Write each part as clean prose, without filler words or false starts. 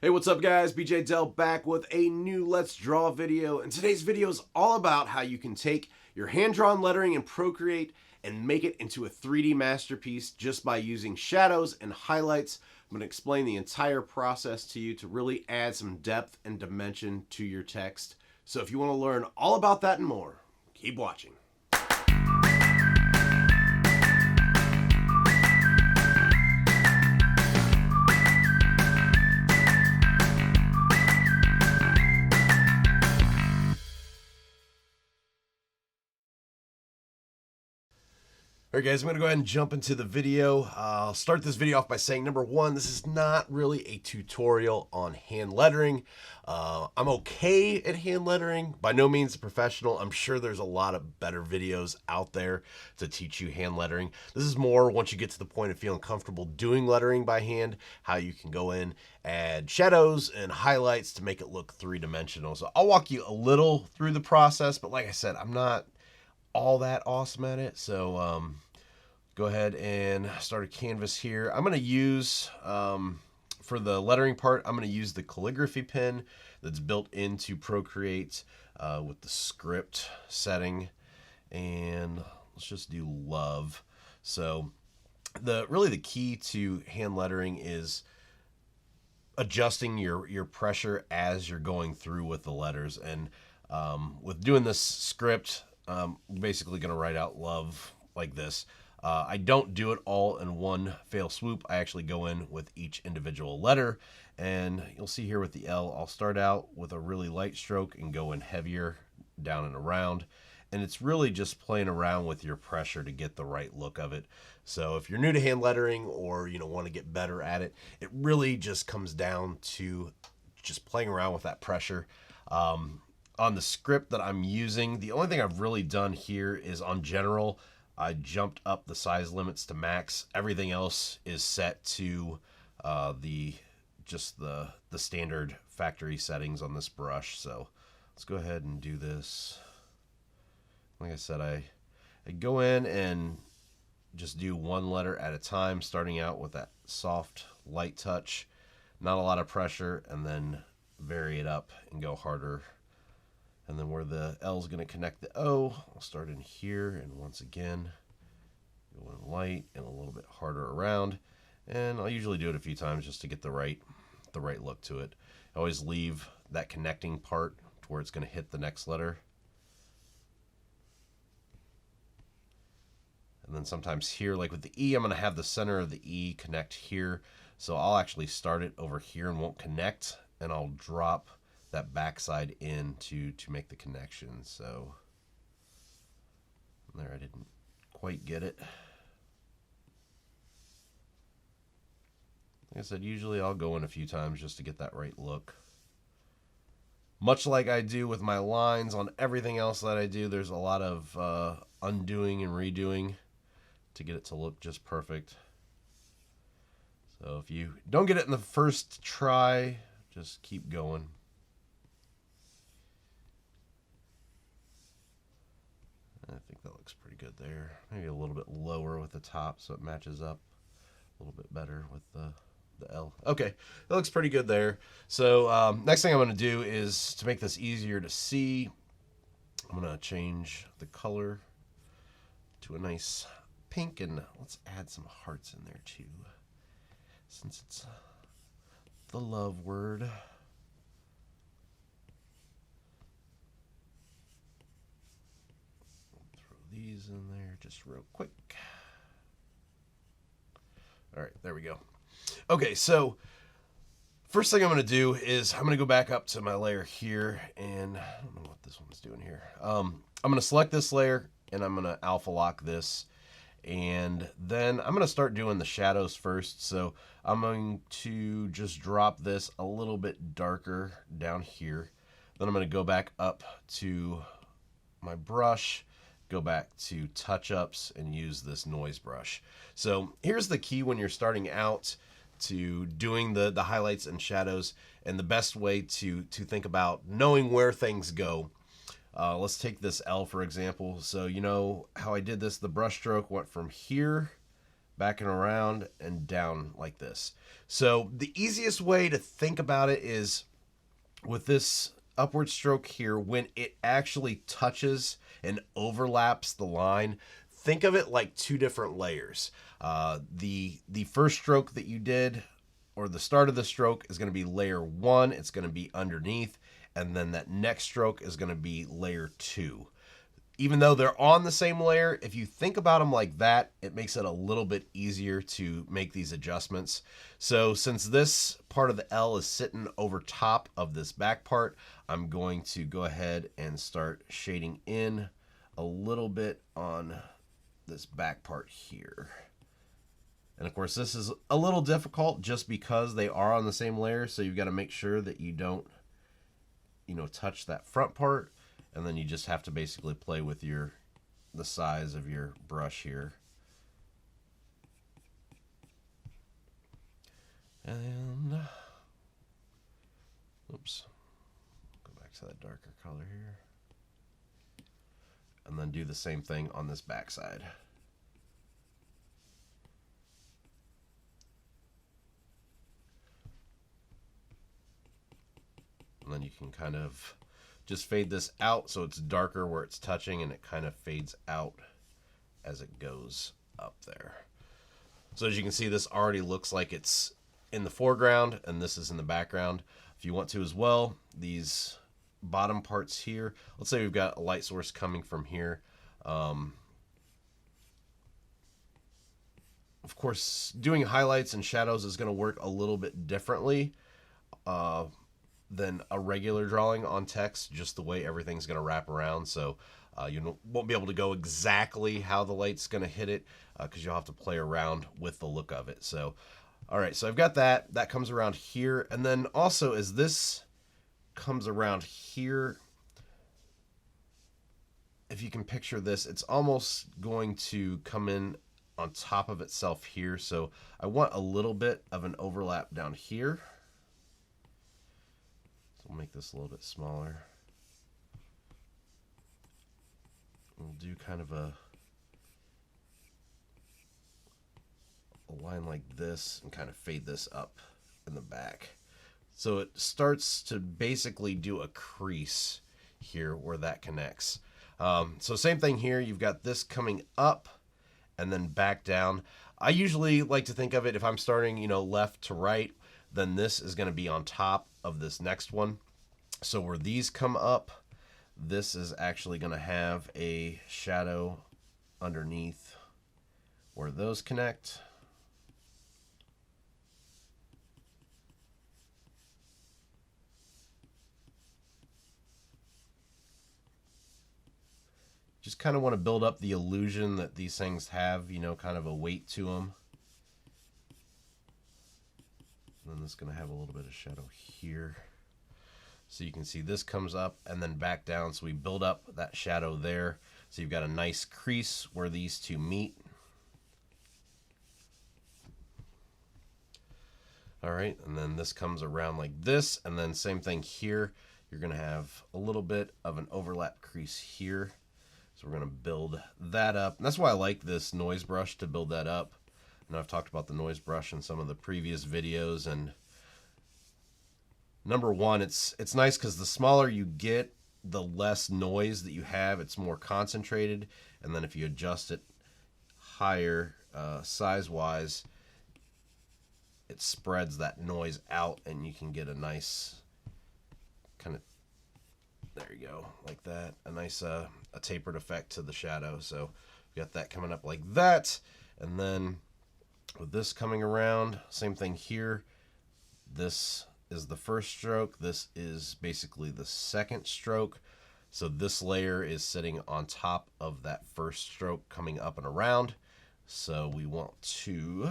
Hey, what's up guys? BJ Dell back with a new Let's Draw video, and today's video is all about how you can take your hand-drawn lettering in Procreate and make it into a 3D masterpiece just by using shadows and highlights. I'm going to explain the entire process to you to really add some depth and dimension to your text. So if you want to learn all about that and more, keep watching. Alright guys, I'm going to go ahead and jump into the video. I'll start this video off by saying, number one, this is not really a tutorial on hand lettering. I'm okay at hand lettering, by no means a professional. I'm sure there's a lot of better videos out there to teach you hand lettering. This is more once you get to the point of feeling comfortable doing lettering by hand, how you can go in, add shadows and highlights to make it look three-dimensional. So I'll walk you a little through the process, but like I said, I'm not all that awesome at it. So go ahead and start a canvas here. I'm going to use, for the lettering part, I'm going to use the calligraphy pen that's built into Procreate with the script setting. And let's just do love. So really the key to hand lettering is adjusting your pressure as you're going through with the letters. And with doing this script, I'm basically going to write out love like this. I don't do it all in one fail swoop. I actually go in with each individual letter, and you'll see here with the L, I'll start out with a really light stroke and go in heavier down and around. And it's really just playing around with your pressure to get the right look of it. So if you're new to hand lettering or want to get better at it, it really just comes down to just playing around with that pressure. On the script that I'm using, the only thing I've really done here is on general, I jumped up the size limits to max. Everything else is set to the standard factory settings on this brush. So let's go ahead and do this. Like I said, I go in and just do one letter at a time, starting out with that soft, light touch, not a lot of pressure, and then vary it up and go harder. And then where the L is going to connect the O, I'll start in here, and once again, go in light and a little bit harder around. And I'll usually do it a few times just to get the right look to it. I always leave that connecting part to where it's going to hit the next letter. And then sometimes here, like with the E, I'm going to have the center of the E connect here. So I'll actually start it over here and won't connect, and I'll drop that backside in to make the connection. So there, I didn't quite get it. Like I said, usually I'll go in a few times just to get that right look. Much like I do with my lines on everything else that I do, there's a lot of undoing and redoing to get it to look just perfect. So if you don't get it in the first try, just keep going. I think that looks pretty good there. Maybe a little bit lower with the top so it matches up a little bit better with the L. Okay, that looks pretty good there. So next thing I'm going to do is, to make this easier to see, I'm going to change the color to a nice pink, and let's add some hearts in there too, since it's the love word. These in there just real quick. All right, there we go. Okay, so first thing I'm going to do is I'm going to go back up to my layer here, and I don't know what this one's doing here. I'm going to select this layer, and I'm going to alpha lock this, and then I'm going to start doing the shadows first. So I'm going to just drop this a little bit darker down here. Then I'm going to go back up to my brush, go back to touch-ups, and use this noise brush. So here's the key when you're starting out to doing the highlights and shadows, and the best way to think about knowing where things go. Let's take this L for example. So you know how I did this, the brush stroke went from here back and around and down like this. So the easiest way to think about it is with this upward stroke here, when it actually touches and overlaps the line, think of it like two different layers. The first stroke that you did, or the start of the stroke, is going to be layer 1. It's going to be underneath, and then that next stroke is going to be layer 2. Even though they're on the same layer, if you think about them like that, it makes it a little bit easier to make these adjustments. So since this part of the L is sitting over top of this back part, I'm going to go ahead and start shading in a little bit on this back part here. And of course, this is a little difficult just because they are on the same layer, so you've got to make sure that you don't, touch that front part. And then you just have to basically play with the size of your brush here. And oops, go back to that darker color here. And then do the same thing on this back side. And then you can kind of just fade this out so it's darker where it's touching, and it kind of fades out as it goes up there. So as you can see, this already looks like it's in the foreground and this is in the background. If you want to as well, these bottom parts here, let's say we've got a light source coming from here. Of course, doing highlights and shadows is going to work a little bit differently than a regular drawing on text, just the way everything's going to wrap around. So you won't be able to go exactly how the light's going to hit it because you'll have to play around with the look of it. So, all right, so I've got that comes around here. And then also as this comes around here, if you can picture this, it's almost going to come in on top of itself here. So I want a little bit of an overlap down here. We'll make this a little bit smaller. We'll do kind of a line like this and kind of fade this up in the back. So it starts to basically do a crease here where that connects. So same thing here. You've got this coming up and then back down. I usually like to think of it, if I'm starting, left to right, then this is going to be on top of this next one. So where these come up, this is actually going to have a shadow underneath where those connect. Just kind of want to build up the illusion that these things have, kind of a weight to them. And then this is going to have a little bit of shadow here. So you can see this comes up and then back down. So we build up that shadow there. So you've got a nice crease where these two meet. All right, and then this comes around like this. And then same thing here. You're going to have a little bit of an overlap crease here. So we're going to build that up. And that's why I like this noise brush to build that up. I know I've talked about the noise brush in some of the previous videos, and number one, it's nice because the smaller you get, the less noise that you have. It's more concentrated. And then if you adjust it higher size-wise, it spreads that noise out and you can get a nice kind of, there you go, like that, a nice a tapered effect to the shadow. So we got that coming up like that. And then with this coming around, same thing here. This is the first stroke. This is basically the second stroke. So this layer is sitting on top of that first stroke coming up and around. So we want to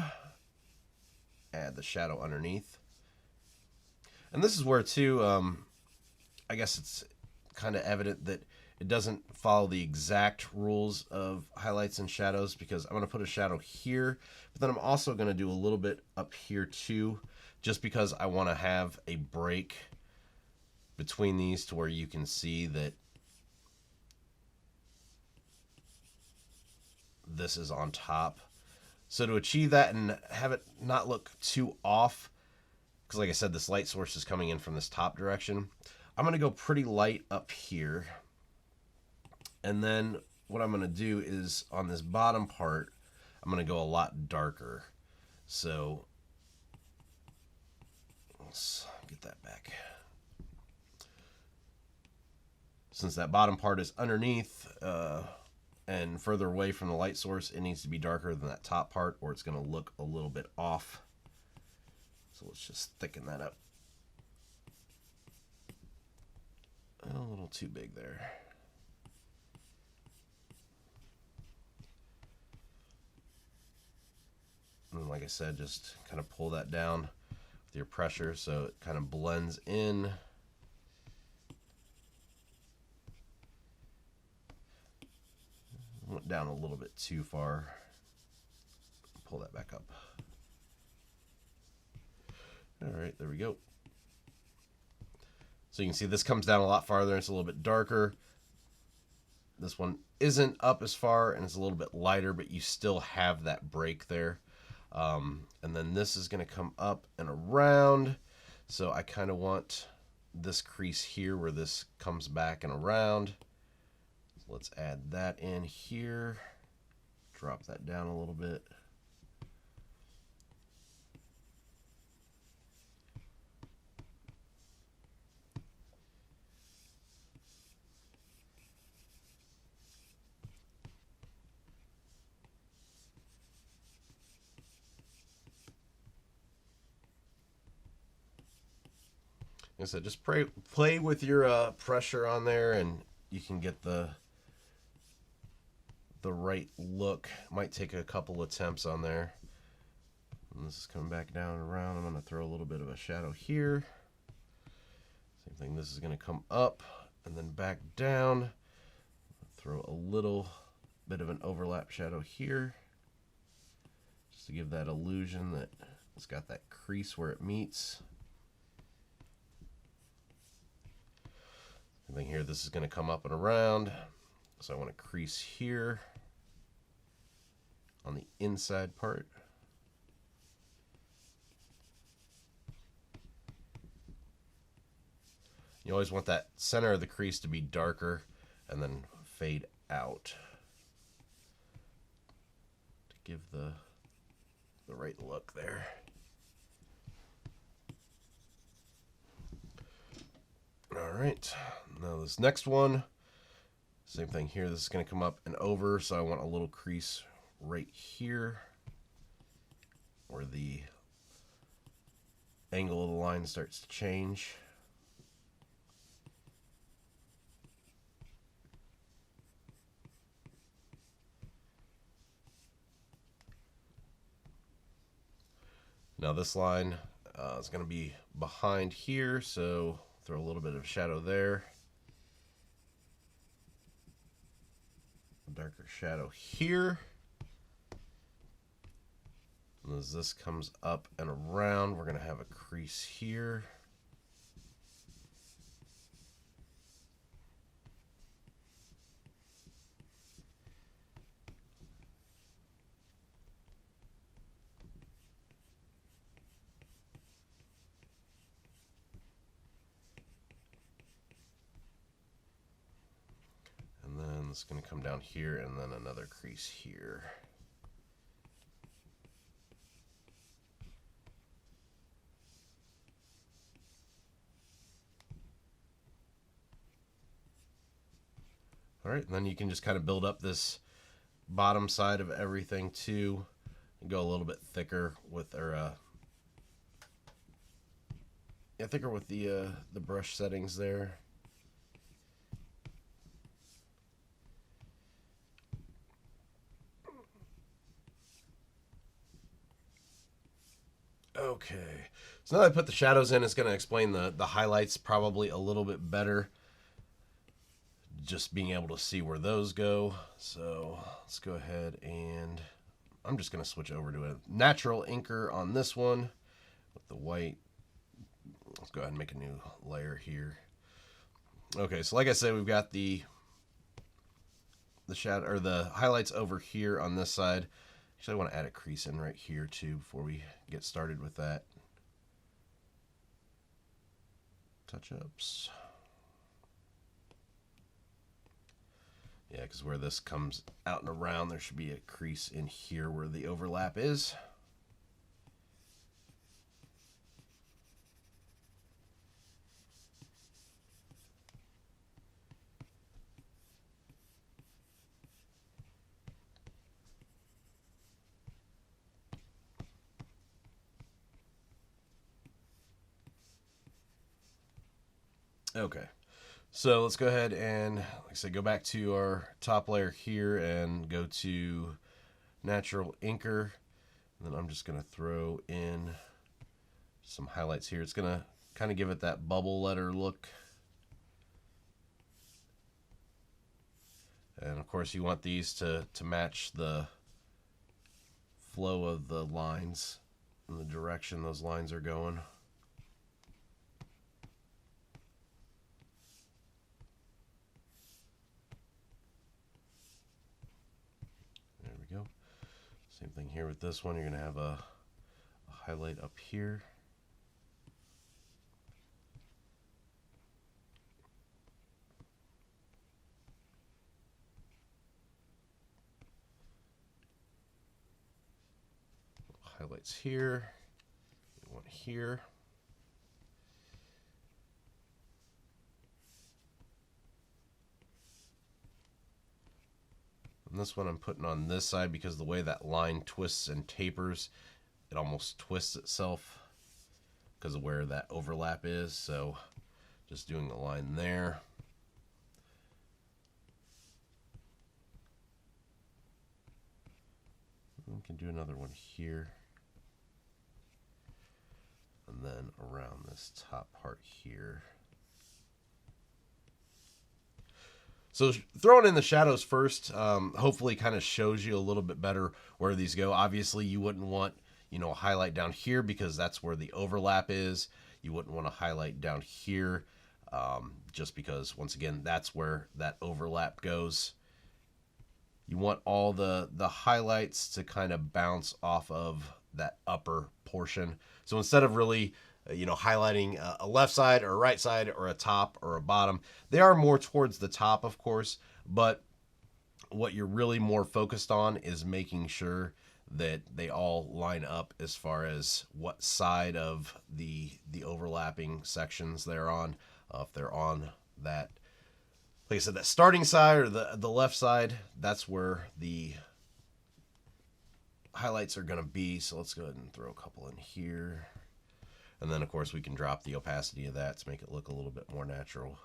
add the shadow underneath. And this is where too, I guess it's kind of evident that it doesn't follow the exact rules of highlights and shadows, because I'm going to put a shadow here, but then I'm also going to do a little bit up here too, just because I want to have a break between these to where you can see that this is on top. So to achieve that and have it not look too off, because like I said, this light source is coming in from this top direction, I'm going to go pretty light up here. And then what I'm going to do is on this bottom part, I'm going to go a lot darker. So let's get that back. Since that bottom part is underneath and further away from the light source, it needs to be darker than that top part or it's going to look a little bit off. So let's just thicken that up. A little too big there. And like I said, just kind of pull that down with your pressure so it kind of blends in. Went down a little bit too far. Pull that back up. All right, there we go. So you can see this comes down a lot farther. It's a little bit darker. This one isn't up as far and it's a little bit lighter, but you still have that break there. And then this is going to come up and around. So I kind of want this crease here where this comes back and around. So let's add that in here. Drop that down a little bit. Like I said, just play with your pressure on there, and you can get the right look. Might take a couple attempts on there. And this is coming back down and around. I'm going to throw a little bit of a shadow here. Same thing. This is going to come up and then back down. Throw a little bit of an overlap shadow here, just to give that illusion that it's got that crease where it meets. Same thing here. This is going to come up and around. So I want a crease here on the inside part. You always want that center of the crease to be darker and then fade out to give the right look there. All right, now this next one, same thing here. This is going to come up and over, so I want a little crease right here where the angle of the line starts to change. Now this line is going to be behind here, so throw a little bit of shadow there. Darker shadow here. And as this comes up and around, we're going to have a crease here. It's going to come down here and then another crease here. All right, and then you can just kind of build up this bottom side of everything too, and go a little bit thicker with thicker with the brush settings there. Okay, so now that I put the shadows in, it's going to explain the highlights probably a little bit better. Just being able to see where those go. So let's go ahead and I'm just going to switch over to a natural inker on this one with the white. Let's go ahead and make a new layer here. Okay, so like I said, we've got the shadow or the highlights over here on this side. Actually, I want to add a crease in right here too before we get started with that. Touch-ups. Yeah, because where this comes out and around, there should be a crease in here where the overlap is. Okay, so let's go ahead and, like I said, go back to our top layer here and go to Natural Inker. And then I'm just going to throw in some highlights here. It's going to kind of give it that bubble letter look. And of course you want these to match the flow of the lines and the direction those lines are going. There we go. Same thing here with this one. You're going to have a highlight up here. Highlights here, one here. And this one I'm putting on this side because the way that line twists and tapers, it almost twists itself because of where that overlap is. So just doing the line there. We can do another one here. And then around this top part here. So throwing in the shadows first, hopefully kind of shows you a little bit better where these go. Obviously you wouldn't want, you know, a highlight down here because that's where the overlap is. You wouldn't want to highlight down here just because, once again, that's where that overlap goes. You want all the highlights to kind of bounce off of that upper portion. So instead of really, you know, highlighting a left side or a right side or a top or a bottom, they are more towards the top, of course, but what you're really more focused on is making sure that they all line up as far as what side of the overlapping sections they're on. If they're on that, like I said, that starting side or the left side, that's where the highlights are going to be. So let's go ahead and throw a couple in here. And then, of course, we can drop the opacity of that to make it look a little bit more natural.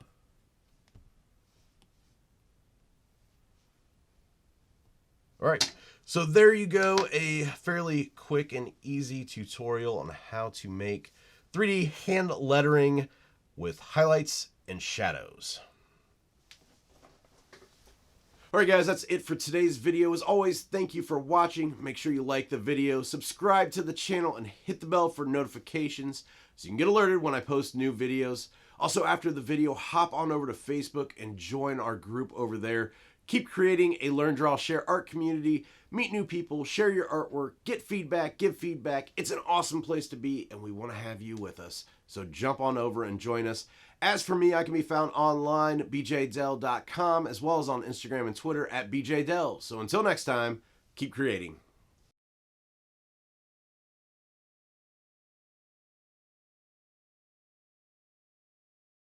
All right, so there you go, a fairly quick and easy tutorial on how to make 3D hand lettering with highlights and shadows. All right, guys, that's it for today's video. As always, thank you for watching. Make sure you like the video, subscribe to the channel, and hit the bell for notifications so you can get alerted when I post new videos. Also, after the video, hop on over to Facebook and join our group over there. Keep creating a Learn, Draw, Share art community. Meet new people, share your artwork, get feedback, give feedback. It's an awesome place to be, and we want to have you with us. So jump on over and join us. As for me, I can be found online, bjdell.com, as well as on Instagram and Twitter at bjdell. So until next time, keep creating.